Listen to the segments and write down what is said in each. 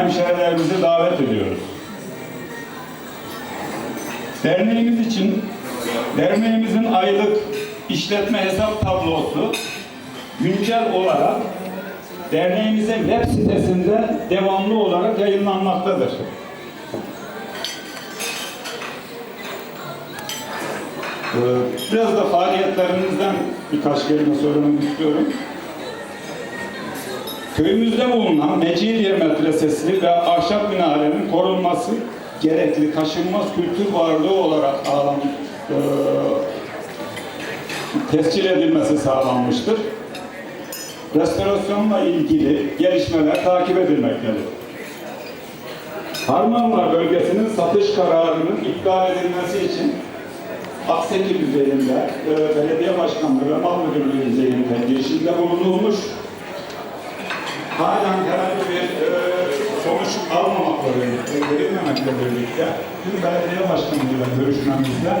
hemşehrilerimizi davet ediyoruz. Derneğimiz için derneğimizin aylık işletme hesap tablosu güncel olarak derneğimizin web sitesinde devamlı olarak yayınlanmaktadır. Biraz da faaliyetlerimizden birkaç kelime söylemek istiyorum. Köyümüzde bulunan Mecidiye Medresesi ve ahşap minarenin korunması gerekli taşınmaz kültür varlığı olarak tescil edilmesi sağlanmıştır. Restorasyonla ilgili gelişmeler takip edilmektedir. Harmanlar bölgesinin satış kararının iptal edilmesi için Akseki düzeyinde belediye başkanlığı ve mal müdürlüğü düzeyinde girişimde bulunulmuş. Halen herhangi bir sonuç almamakla birlikte, verilmemekle birlikte tüm belediye başkanlığıyla görüşmemizde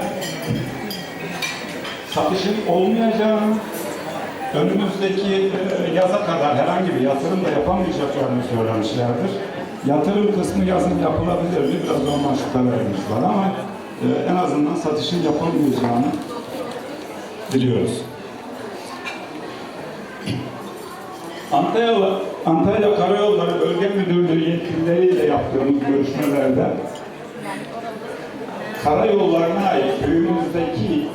satışın olmayacağını, önümüzdeki yaza kadar herhangi bir yatırım da yapamayacaklarını söylemişlerdir. Yatırım kısmı yazın yapılabilir mi? Biraz ondan şüphelerimiz var ama en azından satışın yapılmayacağını biliyoruz. Antalya Karayolları Bölge Müdürlüğü yetkilileriyle yaptığımız görüşmelerde karayollarına ait köyümüzdeki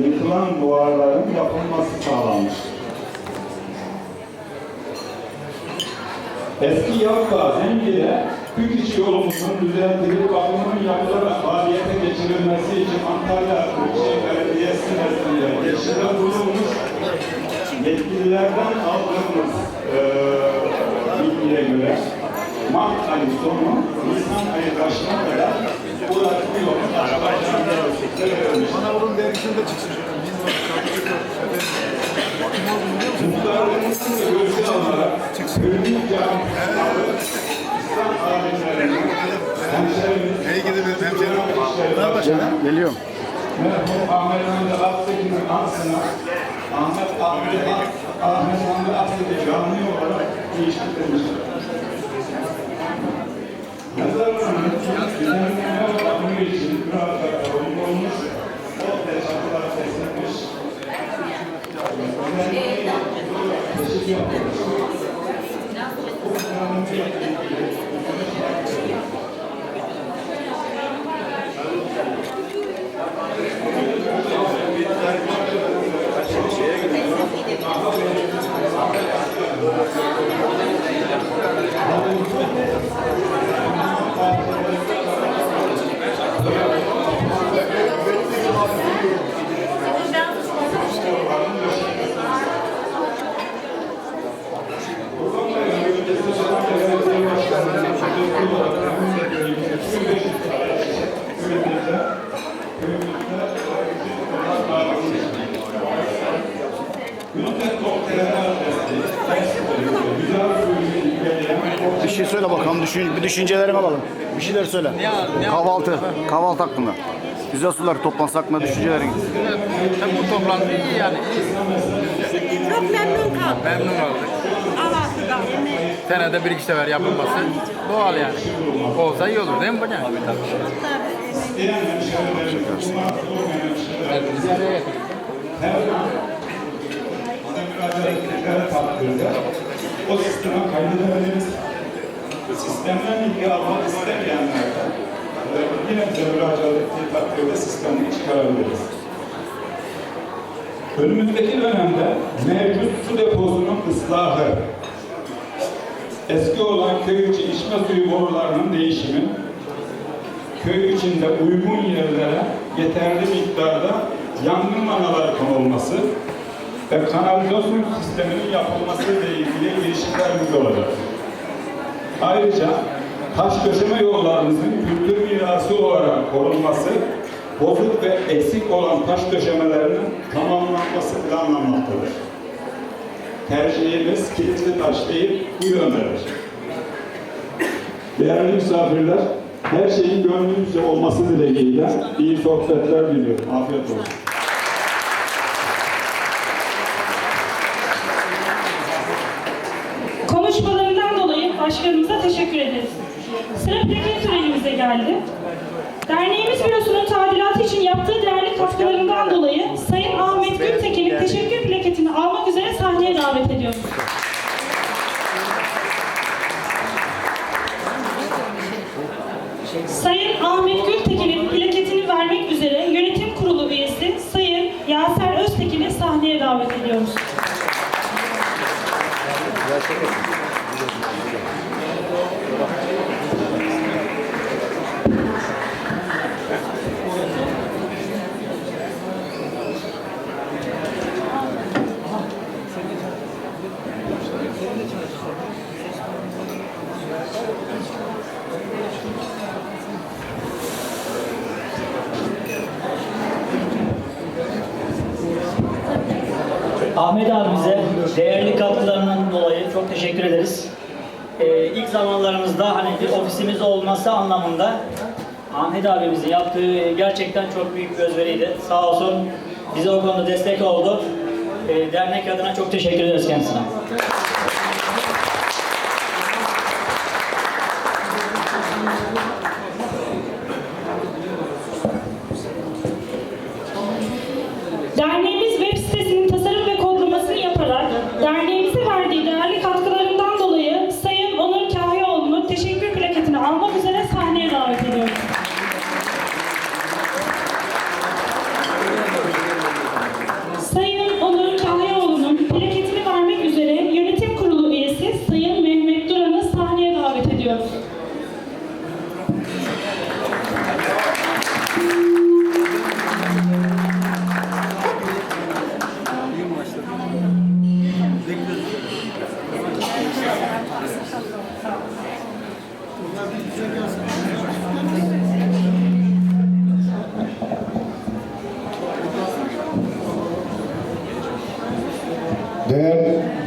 yıkılan duvarların yapılması sağlanmıştır. Eski Yavka, Zengile, Büyükçe yolumuzun düzenlenip bakımının yapılarak faaliyete geçirilmesi için Antalya Büyükşehir Belediyesi nezdinde geçişte bulunmuş yetkililerden aldığımız bilgiye göre Mart ayı sonu, Nisan ayı başına kadar bu yolun açılacağını Manavurun dergisinde çıksın. Muhtarlığımızın da görüşü alarak köyümüz camileri, İslam alimlerinin, hemşehrilerimiz, Geliyorum. merhum Ahmet Hamdi Aktekin'in anısına Ahmet Hamdi Aktekin canlı olarak değiştirilmiştir. Mezarlarının düzenleme bakımı için müracaat olunmuş, o teşekkürler kesilmiş. Teşekkür yapıyoruz. Bir şey söyle bakalım, bir düşüncelerimi alalım. Bir şeyler söyle. Kahvaltı hakkında. Güzel sular toplantısı hakkında düşüncelerin. Bu toplantı iyi yani. Çok memnun kaldım. Memnun olduk. Allah'tan. Senede bir iki sefer yapılması doğal yani. Olsa iyi olur değil mi hocam? O sisteme kaydedebiliriz. Sistemden ilgi almak istemeyenler de yine bize müracaat ettiği takdirde sistemini çıkarabiliriz. Önümüzdeki dönemde mevcut su deposunun ıslahı, eski olan köy içi içme suyu borularının değişimi, köy içinde uygun yerlere yeterli miktarda yangın manaları konulması ve kanalizasyon sisteminin yapılması ile ilgili girişimlerimiz olacak. Ayrıca taş döşeme yollarımızın kültür mirası olarak korunması, bozuk ve eksik olan taş döşemelerinin tamamlanması planlanmaktadır. Tercihimiz kilitli taş değil, bu yöndedir. Değerli misafirler, her şeyin gönlünüzce olması dileğiyle iyi sohbetler diliyorum. Afiyet olsun. Konuşmalarından dolayı başkanımıza teşekkür ederiz. Sıra plaket törenimize geldi. Derneğimiz bürosunun tadilatı için yaptığı değerli katkılarından dolayı Sayın Ahmet Gültekin'in teşekkür plaketini almak üzere sahneye davet ediyoruz. Sayın Ahmet Gültekin'in plaketini vermek üzere yönetim kurulu üyesi Sayın Yaser Öztekin'i sahneye davet ediyoruz. Ahmet abimize değerli katkılarından dolayı çok teşekkür ederiz. İlk zamanlarımızda hani bir ofisimiz olması anlamında Ahmet abimizin yaptığı gerçekten çok büyük bir özveriydi. Sağ olsun bize o konuda destek oldu. Dernek adına çok teşekkür ederiz kendisine. Derneğimiz web sitesinin tasarım ve kodlamasını yaparak derneğimize verdiği değerli katkılarından dolayı Sayın Onur Kahyaoğlu'nun teşekkür plaketini almak üzere sahneye davet ediyoruz. Sayın Onur Kahyaoğlu'nun plaketini vermek üzere yönetim kurulu üyesi Sayın Mehmet Duran'ı sahneye davet ediyoruz.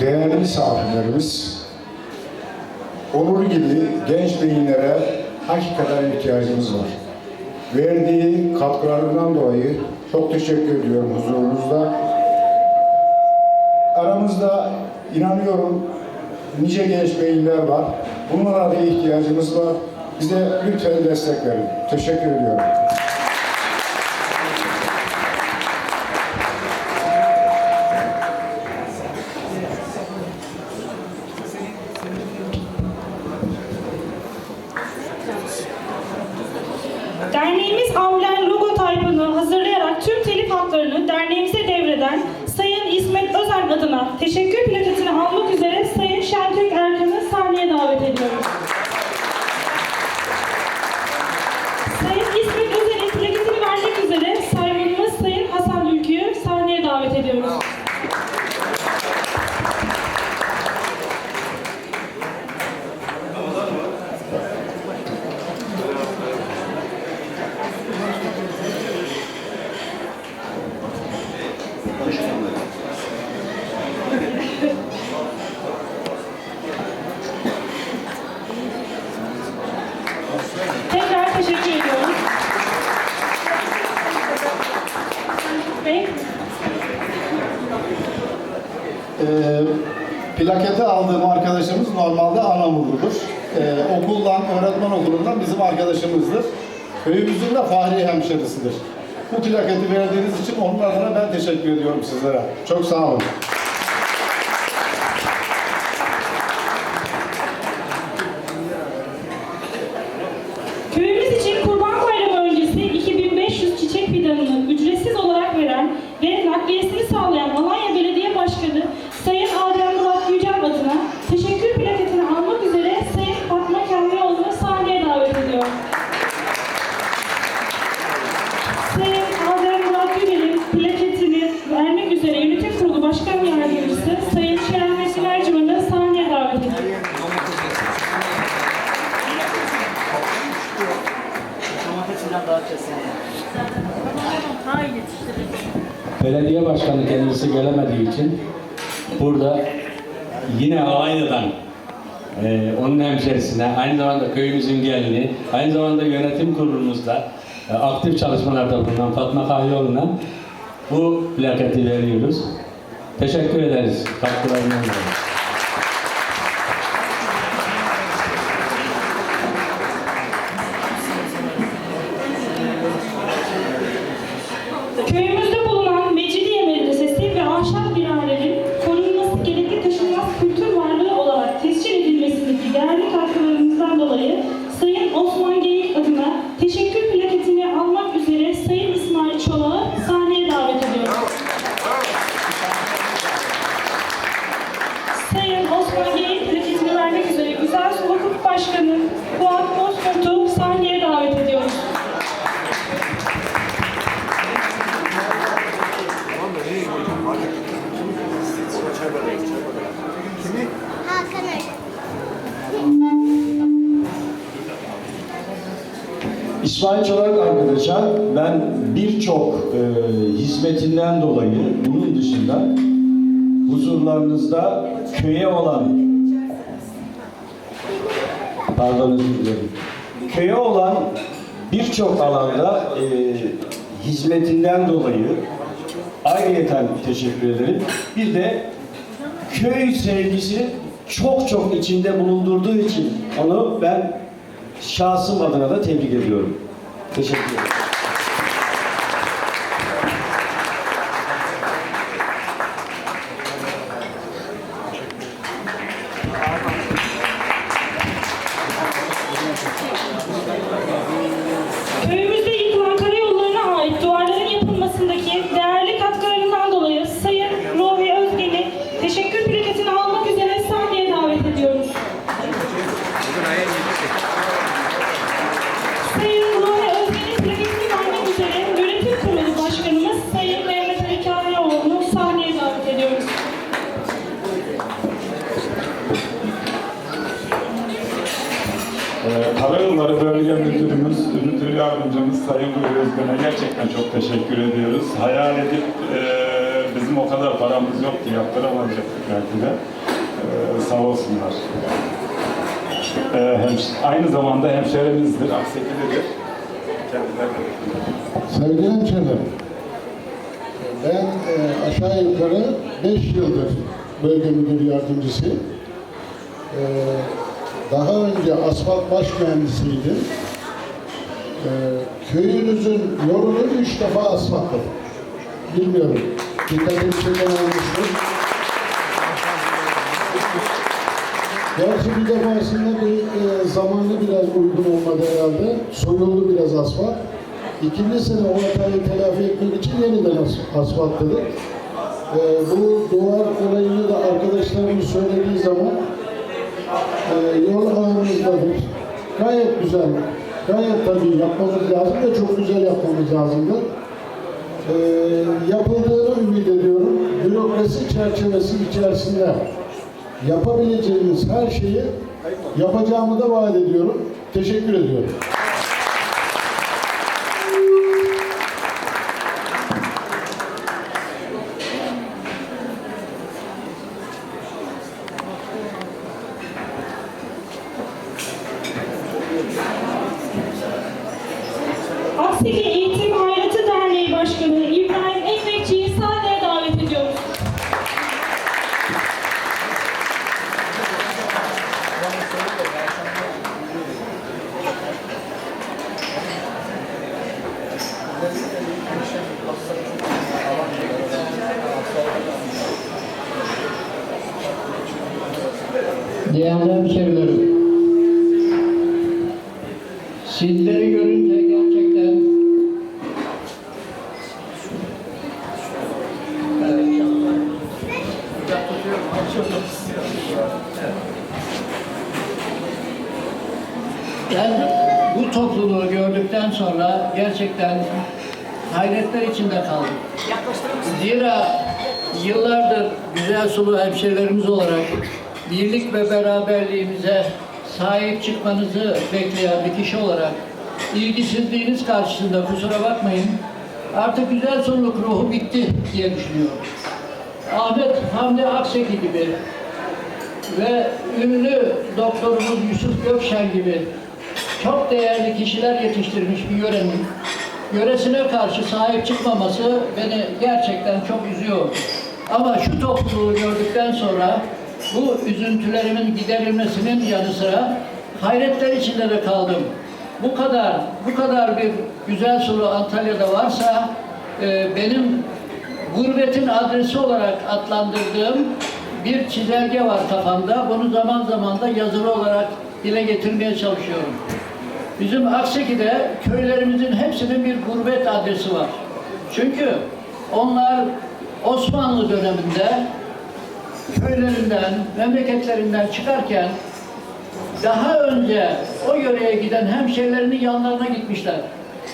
Değerli misafirlerimiz, Onur gibi genç beyinlere hakikaten ihtiyacımız var. Verdiği katkılarından dolayı çok teşekkür ediyorum huzurunuzda. Aramızda inanıyorum nice genç beyinler var. Bunlara da ihtiyacımız var. Bize lütfen destek verin. Teşekkür ediyorum. Derneğimiz amblem logo tayfını hazırlayarak tüm telif haklarını derneğimize devreden Sayın İsmet Özen adına teşekkür plaketini almak üzere Sayın Şentürk Erkan'ı sahneye davet ediyoruz. Sayın İsmet Özen'in plaketini vermek üzere saygımız Sayın Hasan Ülkü'yü sahneye davet ediyoruz. Tekrar teşekkür ediyorum. Bey. Plaketi aldığım arkadaşımız normalde Anamurlu'dur. Okuldan, öğretmen okulundan bizim arkadaşımızdır. Köyümüzün de fahri hemşerisidir. Bu plaketi verdiğiniz için onun adına ben teşekkür ediyorum sizlere. Çok sağ olun. Köyümüz için Kurban Bayramı öncesi 2500 çiçek fidanını ücretsiz olarak veren ve nakliyesini sağlayan Alanya Belediye Başkanı Sayın Adem Murat Yücel adına teşekkür plaketini almak üzere Sayın Fatma Kahyaoğlu'nu sahneye davet ediyor. Sayın Adem Murat Yücel'in plaketini vermek üzere Yönetim Kurulu Başkan Yardımcısı Sayın Şerafettin Ercüman'ı sahneye davet ediyor. Belediye başkanı kendisi gelemediği için burada yine Alanya'dan onun hemşerisine, aynı zamanda köyümüzün gelini, aynı zamanda yönetim kurulumuzda aktif çalışmalarda bulunan Fatma Kahyaoğlu'na bu plaketi veriyoruz. Teşekkür ederiz katkılarından dolayı. İsmail Çorak arkadaşa ben birçok hizmetinden dolayı bunun dışında huzurlarınızda köye olan köye olan birçok alanda hizmetinden dolayı ayrıyeten teşekkür ederim. Bir de köy sevgisi çok içinde bulundurduğu için onu ben şahsım adına da tebrik ediyorum. Teşekkür ederim. Köyümüzde yıkılan karayollarına ait duvarların yapılmasındaki değerli katkılarından dolayı Sayın Ruhi Özgen'i teşekkür plaketini almak üzere sahneye davet ediyoruz. Sayın Ruhi Özgen'in plaketini vermek üzere Yönetim Kurulu Başkanımız Sayın Mehmet Ali Kahveoğlu'nu sahneye davet ediyoruz. Karayolları Bölge Müdürümüz, Müdür Yardımcımız Sayın Ruhi Özgen'e gerçekten çok teşekkür ediyoruz. Hayal edip bizim o kadar paramız yoktu, yaptıramayacaktık belki de. Sağ olsunlar. Aynı zamanda hemşehrimizdir, Akseki'lidir. Sevgili hemşehrilerim, ben aşağı yukarı 5 yıldır bölge müdür yardımcısı. Daha önce asfalt baş mühendisiydim. Köyünüzün yolunu 3 defa asfaltladım. Bilmiyorum, dikkatimi çeken olmuştur. Gerçi bir defasında bir zamanlı biraz uygun olmadı herhalde. Soyuldu biraz asfalt. İkinci sene o hatayı telafi etmek için yeniden asfaltladık. Bu duvar olayını da arkadaşlarımız söylediği zaman yol ağımızdadır. Gayet güzel, gayet tabii yapmamız lazım ve çok güzel yapmamız lazımdı. Yapıldığını ümit ediyorum. Bürokrasi çerçevesi içerisinde yapabileceğimiz her şeyi yapacağımı da vaat ediyorum. Teşekkür ediyorum. Akseki Eğitim Hayratı Derneği Başkanı İbrahim Ekmekçi'yi sahneye davet ediyoruz. Değerli hemşehrilerim, sizleri görünce gerçekten ben bu topluluğu gördükten sonra gerçekten hayretler içinde kaldım. Zira yıllardır güzel sulu hemşehrilerimiz olarak birlik ve beraberliğimize sahip çıkmanızı bekleyen bir kişi olarak ilgisizliğiniz karşısında kusura bakmayın, artık güzel sululuk ruhu bitti diye düşünüyorum. Ahmet Hamdi Akseki gibi ve ünlü doktorumuz Yusuf Gökşen gibi çok değerli kişiler yetiştirmiş bir yörenin yöresine karşı sahip çıkmaması beni gerçekten çok üzüyor. Ama şu topluluğu gördükten sonra bu üzüntülerimin giderilmesinin yanı sıra hayretler içinde de kaldım. Bu kadar bir güzel sulu Antalya'da varsa benim gurbetin adresi olarak adlandırdığım bir çizelge var kafamda. Bunu zaman zaman da yazılı olarak dile getirmeye çalışıyorum. Bizim Akseki'de köylerimizin hepsinin bir gurbet adresi var. Çünkü onlar Osmanlı döneminde köylerinden, memleketlerinden çıkarken daha önce o yöreye giden hemşehrilerinin yanlarına gitmişler.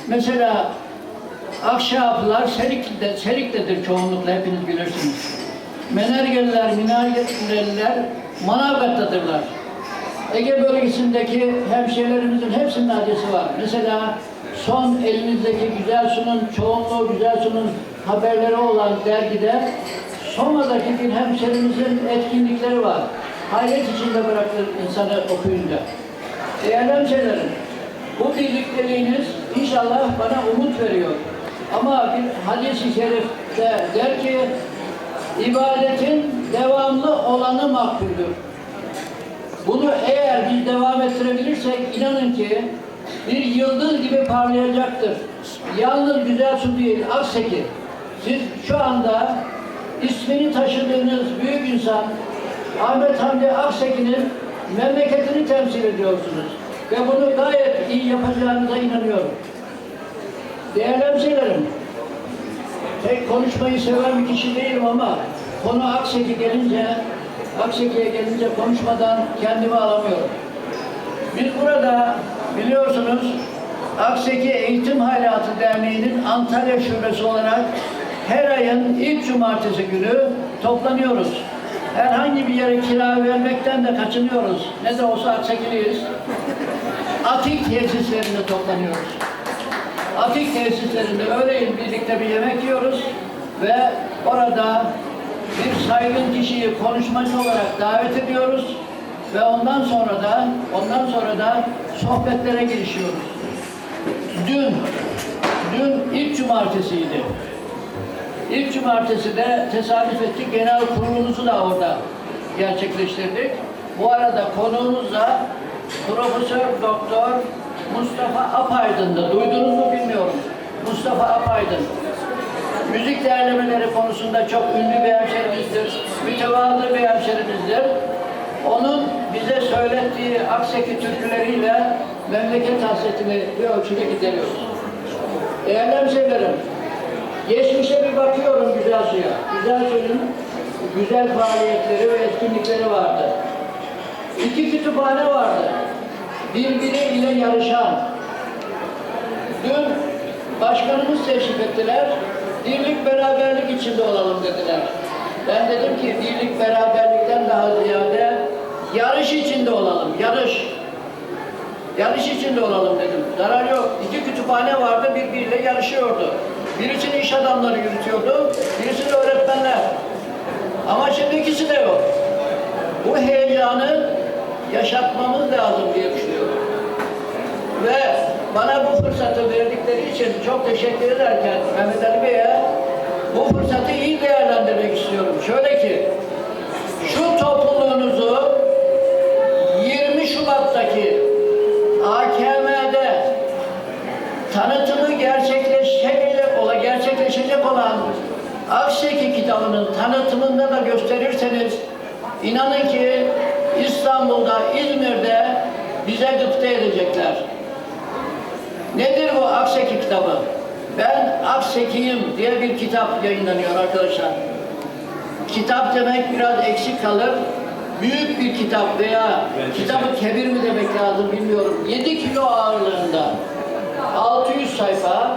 Mesela Akşaplılar Serik'tedir çoğunlukla, hepiniz bilirsiniz. Menergeliler, Minargeliler Manavgat'tadırlar. Ege bölgesindeki hemşehrilerimizin hepsinin adresi var. Mesela son elinizdeki Güzel Su'nun, çoğunluğu Güzel Su'nun haberleri olan dergide Soma'daki bir hemşerimizin etkinlikleri var. Hayret içinde bırakır insanı okuyunca. Değerli hemşerilerim, bu birlikteliğiniz inşallah bana umut veriyor. Ama bir hadis-i şerifte der ki, ibadetin devamlı olanı makbuldür. Bunu eğer biz devam ettirebilirsek inanın ki bir yıldız gibi parlayacaktır. Yalnız Güzel Su değil, Akseki. Siz şu anda ismini taşıdığınız büyük insan Ahmet Hamdi Akseki'nin memleketini temsil ediyorsunuz. Ve bunu gayet iyi yapacağınıza inanıyorum. Değerli hemşehrilerim, tek konuşmayı seven bir kişi değilim ama konu Akseki'ye gelince konuşmadan kendimi alamıyorum. Biz burada biliyorsunuz Akseki Eğitim Hayatı Derneği'nin Antalya Şubesi olarak her ayın ilk cumartesi günü toplanıyoruz. Herhangi bir yere kira vermekten de kaçınıyoruz. Ne de olsa Aksekiliyiz. Atik tesislerinde toplanıyoruz. Atik tesislerinde öğleyin birlikte bir yemek yiyoruz ve orada bir saygın kişiyi konuşmacı olarak davet ediyoruz ve ondan sonra da sohbetlere girişiyoruz. Dün ilk cumartesiydi. İlk cumartesi de tesadüf ettik. Genel kurulumuzu da orada gerçekleştirdik. Bu arada konuğumuz da Profesör Doktor Mustafa Apaydın'dı. Duydunuz mu bilmiyorum. Mustafa Apaydın. Müzik derlemeleri konusunda çok ünlü bir hemşerimizdir. Mütevazı bir hemşerimizdir. Onun bize söylettiği Akseki türküleriyle memleket hasretini bir ölçüde gideriyoruz. Değerli hemşehrilerim, geçmişe bir bakıyorum Güzel Su'ya. Güzel Su'nun güzel faaliyetleri ve etkinlikleri vardı. 2 kütüphane vardı. Birbiriyle yarışan. Dün başkanımız teşrif ettiler. Birlik beraberlik içinde olalım dediler. Ben dedim ki birlik beraberlikten daha ziyade yarış içinde olalım. Yarış içinde olalım dedim. Zarar yok. 2 kütüphane vardı, birbiriyle yarışıyordu. Birisini iş adamları yürütüyordu, birisi de öğretmenler. Ama şimdi ikisi de yok. Bu heyecanı yaşatmamız lazım diye düşünüyorum. Ve bana bu fırsatı verdikleri için çok teşekkür ederken Mehmet Ali Bey'e bu fırsatı iyi değerlendirmek istiyorum. Şöyle ki, şu topluluğunuzu 20 Şubat'taki AKM'de tanıtımı gerçekleşecek olan Akseki kitabının tanıtımında da gösterirseniz inanın ki İstanbul'da, İzmir'de bize gıpta edecekler. Nedir bu Akseki kitabı? Ben Akseki'yim diye bir kitap yayınlanıyor arkadaşlar. Kitap demek biraz eksik kalır. Büyük bir kitap veya kitabı kebir mi demek lazım bilmiyorum. 7 kilo ağırlığında, 600 sayfa,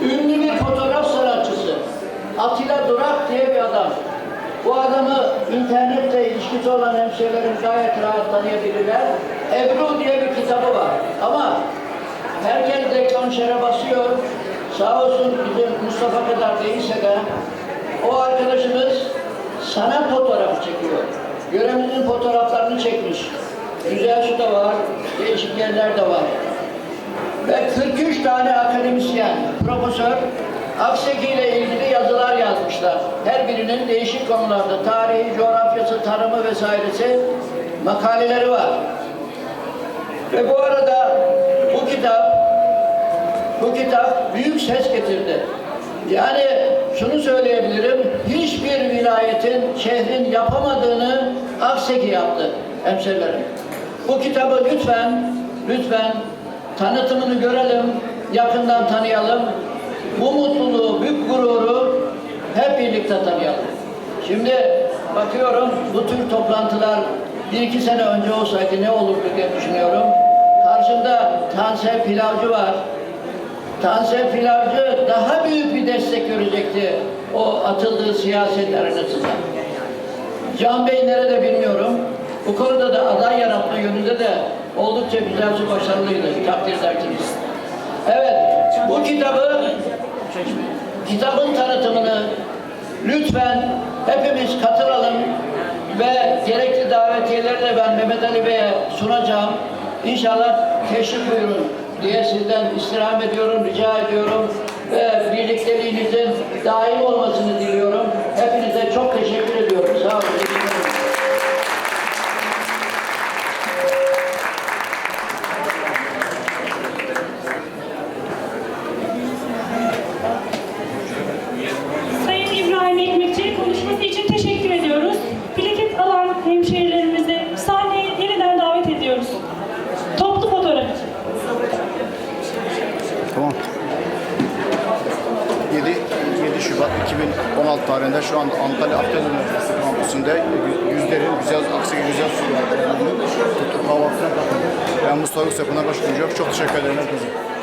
ünlü bir fotoğraf sanatçısı Atilla Durak diye bir adam. Bu adamı internetle ilişkisi olan hemşehrilerim gayet rahat tanıyabilirler. Ebru diye bir kitabı var. Ama herkes deklanşere basıyor. Sağ olsun bizim Mustafa kadar değilse de o arkadaşımız sanat fotoğrafı çekiyor. Görevimizin fotoğraflarını çekmiş. Güzel Su da var, değişik yerler de var. Ve 43 tane akademisyen, profesör Akseki ile ilgili yazılar yazmışlar. Her birinin değişik konularda tarihi, coğrafyası, tarımı vesairesi makaleleri var. Ve bu arada bu kitap büyük ses getirdi. Yani şunu söyleyebilirim, hiçbir vilayetin, şehrin yapamadığını Akseki yaptı hemşerilerim. Bu kitabı lütfen tanıtımını görelim, yakından tanıyalım. Bu mutluluğu, bu gururu hep birlikte tanıyalım. Şimdi bakıyorum bu tür toplantılar 1-2 sene önce olsaydı ne olurdu diye düşünüyorum. Karşımda Tansel Pilavcı var. Tansel Pilavcı daha büyük bir destek görecekti o atıldığı siyaset arenasında. Can Bey nerede bilmiyorum. Bu konuda da aday yaratma yönünde de oldukça güzel, başarılıydı, takdir edersiniz. Evet, bu kitabın tanıtımını lütfen hepimiz katılalım ve gerekli davetiyeleri de ben Mehmet Ali Bey'e sunacağım. İnşallah teşrif buyurun diye sizden istirham ediyorum, rica ediyorum ve birlikteliğinizin daim olmasını diliyorum. Hepinize çok teşekkür ediyorum. Sağ olun. Sayın İbrahim Ekmekçi konuşması için teşekkür ediyoruz. Plaket alan hemşehrilerimizi sahneye yeniden davet ediyoruz. Toplu fotoğraf. Tamam. 7 Şubat 2016 tarihinde şu anda Antalya Akdeniz Üniversitesi kampüsünde Aksaki Güzel Sular Tuttuk kahvaltısına katıldık. Ben Mustafa Yusuf Pınar Başkanı. Çok teşekkür ederim herkese.